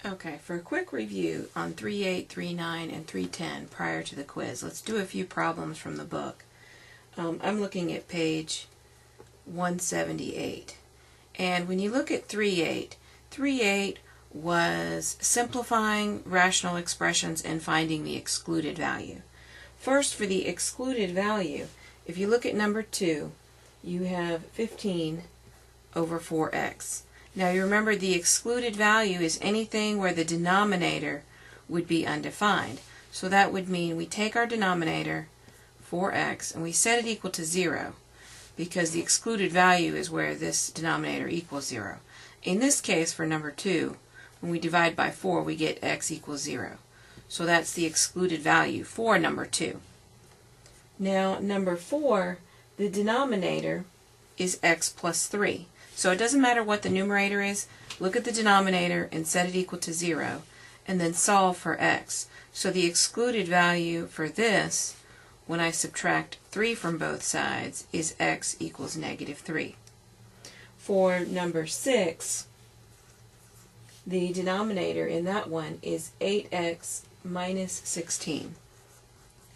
Okay, for a quick review on 3.8, 3.9, and 3.10 prior to the quiz, let's do a few problems from the book. I'm looking at page 178. And when you look at 3.8, 3.8 was simplifying rational expressions and finding the excluded value. First, for the excluded value, if you look at number 2, you have 15 over 4x. Now you remember the excluded value is anything where the denominator would be undefined. So that would mean we take our denominator, 4x, and we set it equal to 0 because the excluded value is where this denominator equals 0. In this case, for number 2, when we divide by 4, we get x equals 0. So that's the excluded value for number 2. Now, number 4, the denominator is x plus 3. So it doesn't matter what the numerator is, look at the denominator and set it equal to 0, and then solve for x. So the excluded value for this, when I subtract 3 from both sides, is x equals negative 3. For number 6, the denominator in that one is 8x minus 16.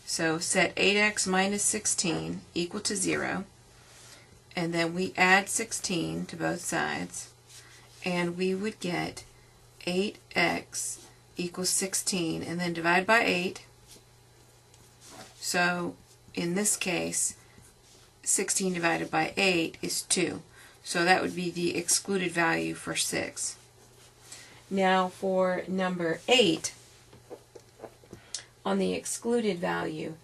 So set 8x minus 16 equal to 0. And then we add 16 to both sides, and we would get 8x equals 16, and then divide by 8. So in this case, 16 divided by 8 is 2. So that would be the excluded value for 6. Now for number 8, on the excluded value,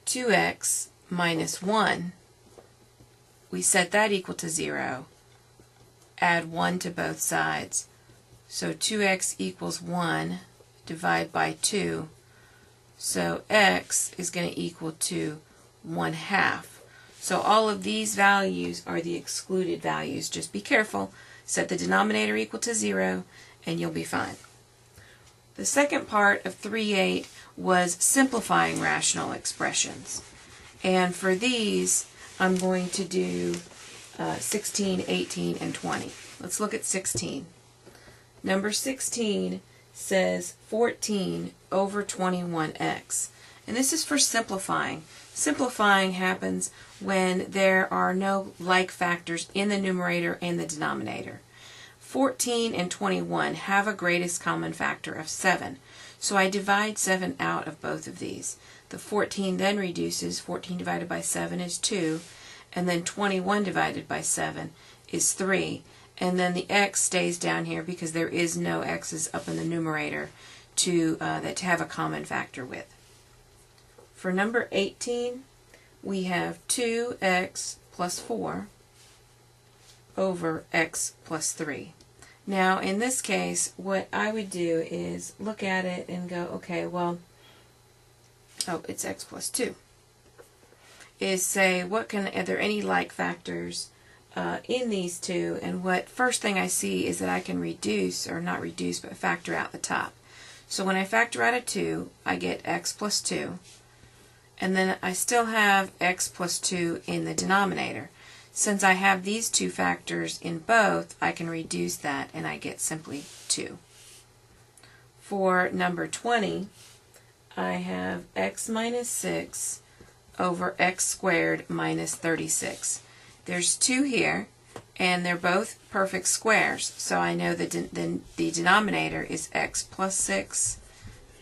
2x minus 1, we set that equal to 0, add 1 to both sides. So 2x equals 1, divide by 2. So x is going to equal to 1/2. So all of these values are the excluded values. Just be careful. Set the denominator equal to 0 and you'll be fine. The second part of 3.8 was simplifying rational expressions. And for these, I'm going to do 16, 18, and 20. Let's look at 16. Number 16 says 14 over 21x. And this is for simplifying. Simplifying happens when there are no like factors in the numerator and the denominator. 14 and 21 have a greatest common factor of 7. So I divide 7 out of both of these. The 14 then reduces. 14 divided by 7 is 2. And then 21 divided by 7 is 3. And then the x stays down here because there is no x's up in the numerator to have a common factor with. For number 18, we have 2x plus 4 over x plus 3. Now, in this case, what I would do is look at it and go, okay, well, it's x plus 2. Is say, are there any like factors in these two? And what first thing I see is that I can reduce, or not reduce, but factor out the top. So when I factor out a 2, I get x plus 2. And then I still have x plus 2 in the denominator. Since I have these two factors in both, I can reduce that and I get simply 2. For number 20, I have x minus 6 over x squared minus 36. There's 2 here, and they're both perfect squares, so I know that the denominator is x plus 6,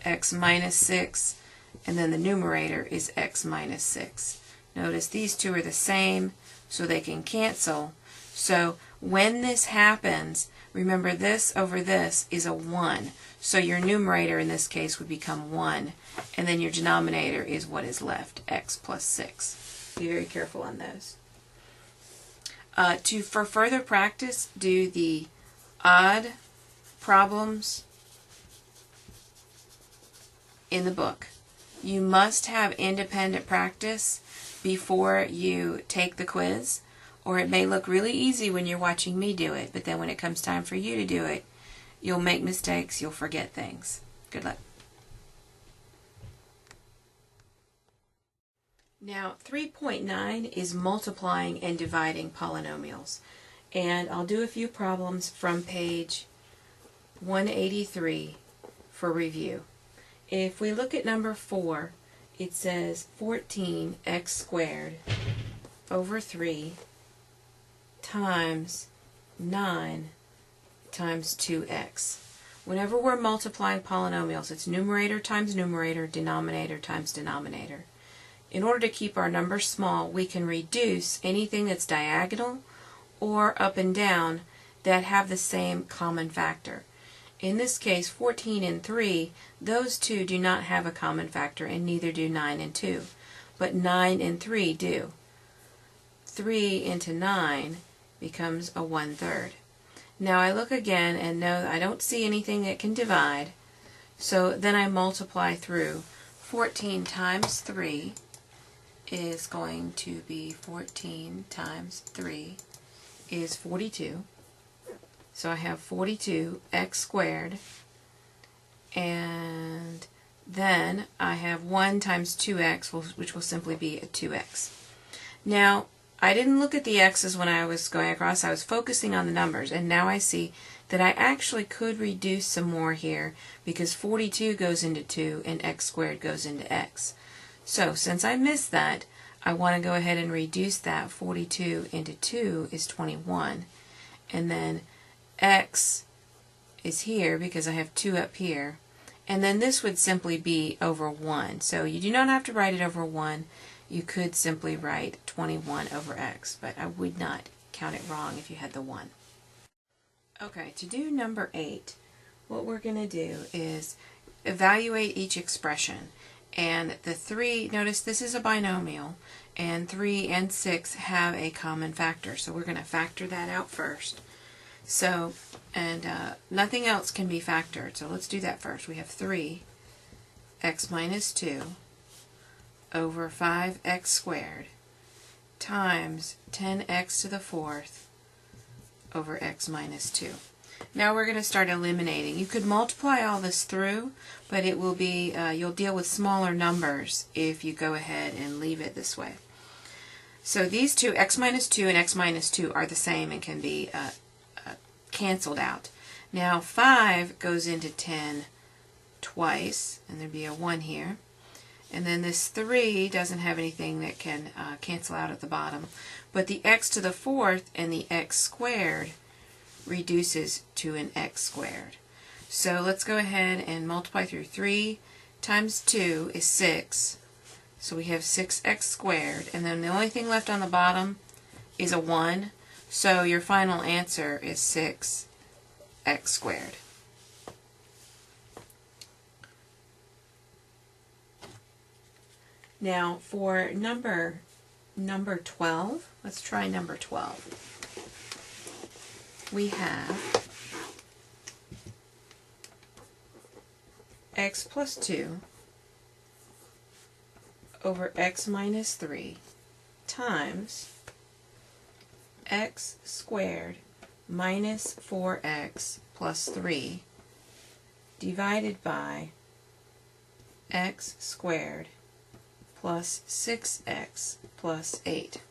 x minus 6, and then the numerator is x minus 6. Notice these two are the same, so they can cancel. So when this happens, remember this over this is a 1. So your numerator in this case would become 1, and then your denominator is what is left, x plus 6. Be very careful on those. For further practice, do the odd problems in the book. You must have independent practice before you take the quiz, or it may look really easy when you're watching me do it, but then when it comes time for you to do it, you'll make mistakes, you'll forget things. Good luck. Now 3.9 is multiplying and dividing polynomials, and I'll do a few problems from page 183 for review. If we look at number 4, it says 14x squared over 3 times 9 times 2x. Whenever we're multiplying polynomials, it's numerator times numerator, denominator times denominator. In order to keep our numbers small, we can reduce anything that's diagonal or up and down that have the same common factor. In this case, 14 and 3, those two do not have a common factor, and neither do 9 and 2. But 9 and 3 do. 3 into 9 becomes a 1/3. Now I look again and know I don't see anything that can divide, so then I multiply through. 14 times 3 is going to be 14 times 3 is 42. So I have 42x squared, and then I have 1 times 2x, which will simply be a 2x. Now, I didn't look at the x's when I was going across. I was focusing on the numbers, and now I see that I actually could reduce some more here because 42 goes into 2 and x squared goes into x. So, since I missed that, I want to go ahead and reduce that. 42 into 2 is 21, and then x is here because I have 2 up here, and then this would simply be over 1. So you do not have to write it over 1. You could simply write 21 over x, but I would not count it wrong if you had the 1. Okay, to do number 8, what we're going to do is evaluate each expression. And the 3, notice this is a binomial, and 3 and 6 have a common factor. So we're going to factor that out first. So, and nothing else can be factored. So let's do that first. We have 3x minus 2 over 5x squared times 10x to the 4th over x minus 2. Now we're going to start eliminating. You could multiply all this through, but it will be, you'll deal with smaller numbers if you go ahead and leave it this way. So these two, x minus 2 and x minus 2, are the same and can be canceled out. Now 5 goes into 10 twice, and there'd be a 1 here. And then this 3 doesn't have anything that can cancel out at the bottom. But the x to the 4th and the x squared reduces to an x squared. So let's go ahead and multiply through. 3 times 2 is 6. So we have 6x squared. And then the only thing left on the bottom is a 1. So your final answer is 6x squared. Now for number 12, let's try number 12. We have x plus 2 over x minus 3 times x squared minus 4x plus 3 divided by x squared plus 6x plus 8.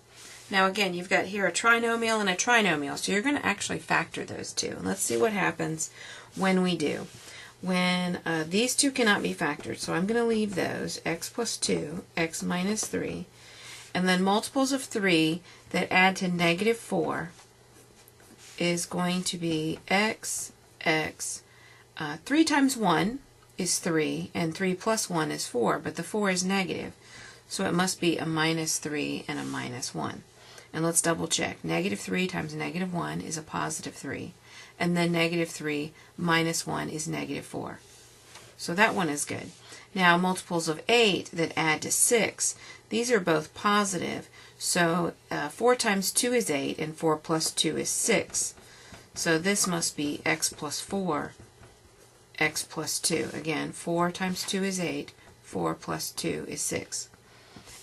Now again, you've got here a trinomial and a trinomial, so you're going to actually factor those two. And let's see what happens when we do. When these two cannot be factored, so I'm going to leave those, x plus 2, x minus 3, and then multiples of 3 that add to negative 4 is going to be x. 3 times 1 is 3, and 3 plus 1 is 4, but the 4 is negative, so it must be a minus 3 and a minus 1. And let's double check. Negative 3 times negative 1 is a positive 3, and then negative 3 minus 1 is negative 4. So that one is good. Now multiples of 8 that add to 6, these are both positive, so 4 times 2 is 8, and 4 plus 2 is 6. So this must be x plus 4, x plus 2. Again, 4 times 2 is 8, 4 plus 2 is 6.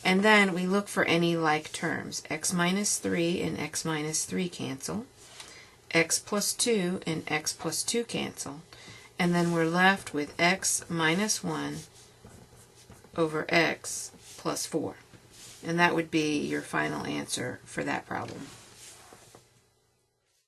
And then we look for any like terms. X minus 3 and x minus 3 cancel. X plus 2 and x plus 2 cancel. And then we're left with x minus 1 over x plus 4. And that would be your final answer for that problem.